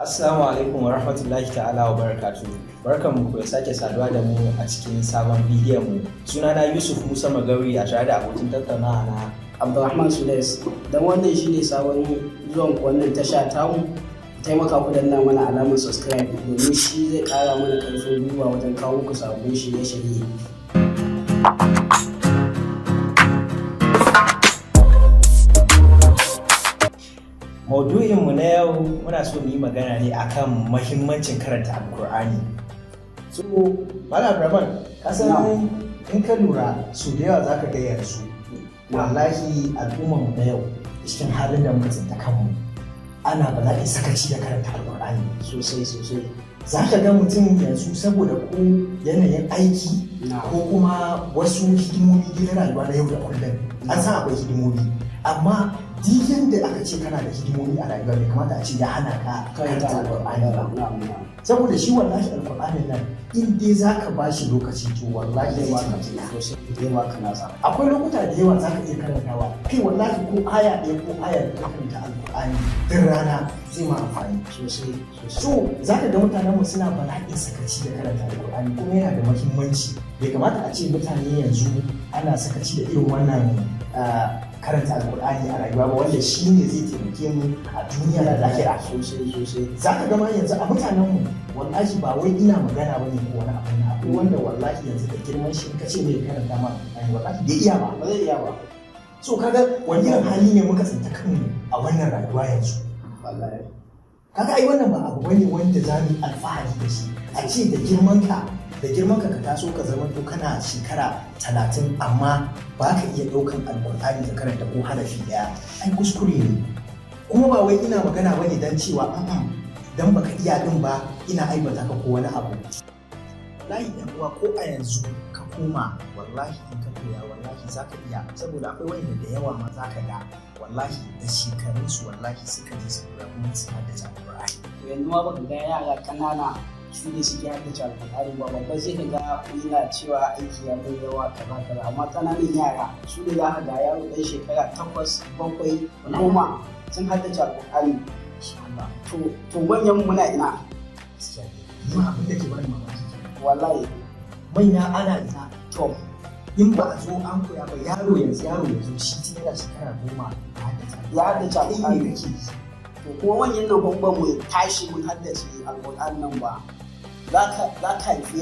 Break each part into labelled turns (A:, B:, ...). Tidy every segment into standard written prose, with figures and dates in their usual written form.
A: Assalamu alaikum wa rahmatullahi ta'ala wa barakatu. Barkanmu ku da sake saduwa da mu a cikin sabon bidiyon mu. Sunana Yusuf Musa Magawi a tare da abokin tattaunawa na
B: Abdulrahman Sudais. Dan wannan shine sabon zuwan ku wannan tasha tamu. Taimaka ku danna mana alamar subscribe domin shi zai kara mana karfin gwiwa wajen kawo muku sabbin shirye-shirye.
A: Maudu'inmu na yau muna so mu yi magana ne akan mahimmancin karanta Alkur'ani. So, Malam Rahman, ka san in ka lura su da yawa zaka ga yanzu wallahi al'ummar mu na yau cikin halin da muka tsinta kanmu ana bala'in sakaci da karanta Alkur'ani sosai. Za ka ga mutum yanzu saboda ko yanayin aiki ko kuma wasu hidimomi na rayuwa na yau da kullum an san akwai hidimomi amma duk yanda aka ce kana da hidimomi a rayuwa bai kamata a ce ya hana ka karanta Alkur'ani ba. Saboda shi wallahi Alkur'anin nan in dai za ka ba shi lokaci to wallahi akwai lokuta da yawa za ka iya karantawa kai wallahi ko aya ɗaya ko aya da karanta Alkur'ani duk rana zai ma amfani sosai. So za ka ga mutanen mu suna bala'in sakaci da karanta Alkur'ani kuma yana da muhimmanci. Bai kamata a ce mutane yanzu ana sakaci da irin wannan karanta Alkur'ani a rayuwa ba wanda shi ne zai taimake mu a duniya da lahira sosai. Za ka gama yanzu a mutanenmu wallahi ba wai ina magana ba ne ko wani abu na akwai wanda wallahi yanzu da girman shi ka ce mai karanta ma Alkur'ani wallahi bai iya ba zai iya ba. So kaga wani irin hali ne muka tsinta kanmu a wannan rayuwa yanzu wallahi. Kaga ai wannan ba abu bane wanda za mu alfahari da shi a ce da girman ka ka taso ka zama to kana shekara 30 amma ba ka iya ɗaukan Alkur'ani da karanta ko harafi daya ai kuskure ne. Kuma ba wai ina magana bane dan cewa dan baka iya din ba ina aibata ka ko wani abu. Wallahi dan uwa ko a yanzu ka koma wallahi in ka koya wallahi zaka iya saboda akwai wanda da yawa ma zaka ga wallahi da shekarunsu wallahi suka je su koya kuma su haddace Alkur'ani.
B: Yanzu ma baka ga yara kanana su ne suke haddace Alkur'ani ba babba sai ka ga yana cewa aiki ya bai yawa kaza amma kananan yara su ne za ka ga yaro ɗan shekara 8, 7, 10 sun haddace Alkur'ani. To manyan muna ina
A: Gaskiya ne ma abin da ke bani mamaki
B: wallahi
A: manya ana ina to in ba a zo an koya ba yaro ya zo shi tun yana shekara 10
B: ya haddace Alkur'ani.
A: kake
B: To kuma manyan nan ban mu tashi mun haddace Alkur'ani nan ba za ka haifi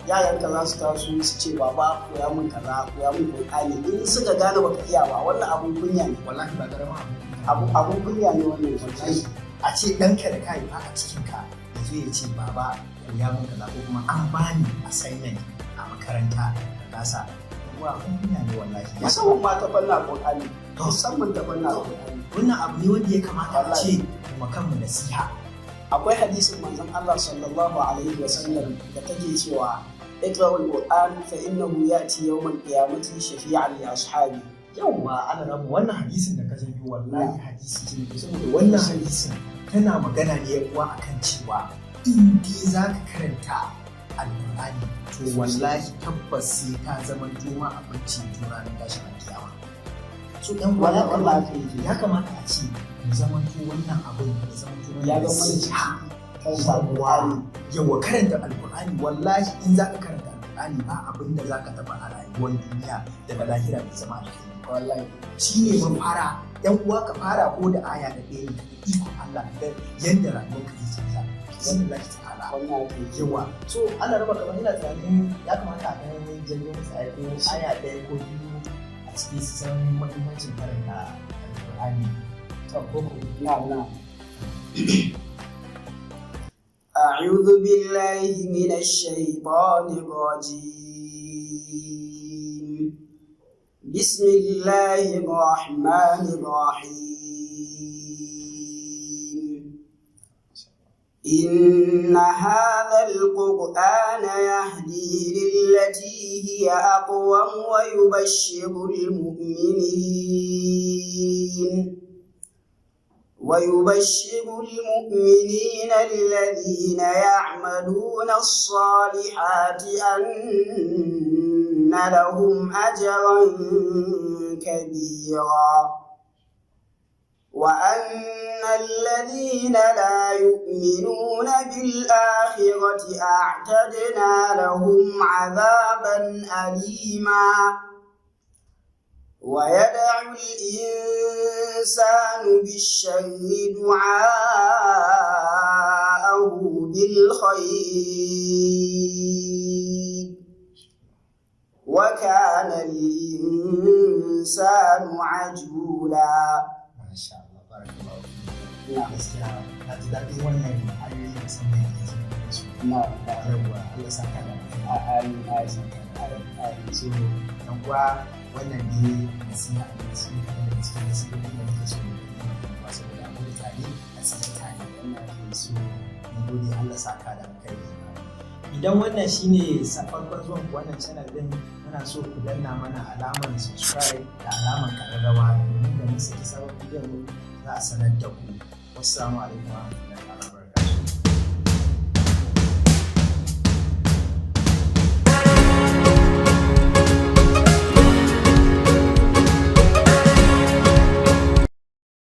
B: yaranka za su taso su ce baba koya min kaza koya min Qur'ani in suka gane baka iya ba wannan abun kunya ne
A: wallahi ba garama
B: abun kunya ne wannan wallahi.
A: a ce ɗanka da ka haifa a cikinka ya zo ya ce baba koya min kaza ko kuma an bani assignment a makaranta da kasa wa abun kunya ne wallahi
B: musamman ma ta fannin Qur'ani musamman ta fannin Qur'ani
A: wannan abu ne wanda ya kamata a ce kuma kanmu nasiha.
B: Akwai hadisin manzon Allah sallallahu alaihi wa sallam da take cewa iqra'ul Qur'an fa innahu ya'ti yawmal qiyamati shafi'an li ashabi.
A: Yawwa ana rabu wannan hadisin da ka janyo wallahi hadisi ne saboda wannan hadisin tana magana ne uwa akan cewa in dai za ka karanta Alkur'ani to wallahi tabbas sai ta zama juma abinci tura na tashin kiyama. So ɗan wallahi ya kamata a ce mu zama to wannan abin da zama to
B: ya ga mana ciki
A: yawa karanta Alkur'ani wallahi in za ka karanta Alkur'ani ba abin da za ka taɓa a rayuwar duniya daga lahira da zama alkhairi.
B: Wallahi
A: shi ne mafara yan uwa ka fara ko da aya da ɗaya da ikon Allah da yadda rayuwarka zai canza bismillahi ta'ala
B: wannan
A: yawa. So Allah raba kamar ina tunanin ya kamata a kan janyo musu aya ɗaya ko biyu a cikin su san muhimmancin karanta Alkur'ani.
B: نعم أعوذ بالله من الشيطان الرجيم بسم الله الرحمن الرحيم إن هذا القرآن يهدي للتي هي أقوم ويبشر المؤمنين الذين يعملون الصالحات أن لهم أجرا كبيرا وأن الذين لا يؤمنون بالآخرة أعتدنا لهم عذابا أليما ويدع الإنسان بالشر دعاءه بالخير وكان الإنسان عجولا.
A: ما شاء الله بارك الله فيك. gaskiya na ji daɗin wannan ayoyi da sun yi da su na yawa Allah saka da so dan kuwa wannan ne nasiha da su da cikin nasiha da muke so ba su da mu tare a cikin tare so mun gode Allah saka da kai. Idan wannan shine farkon zuwan wannan channel din, muna so ku danna mana alamar subscribe da alamar kararrawa domin da mun saki sabon bidiyo za a sanar da ku. Wassalamu alaikum wa rahmatullahi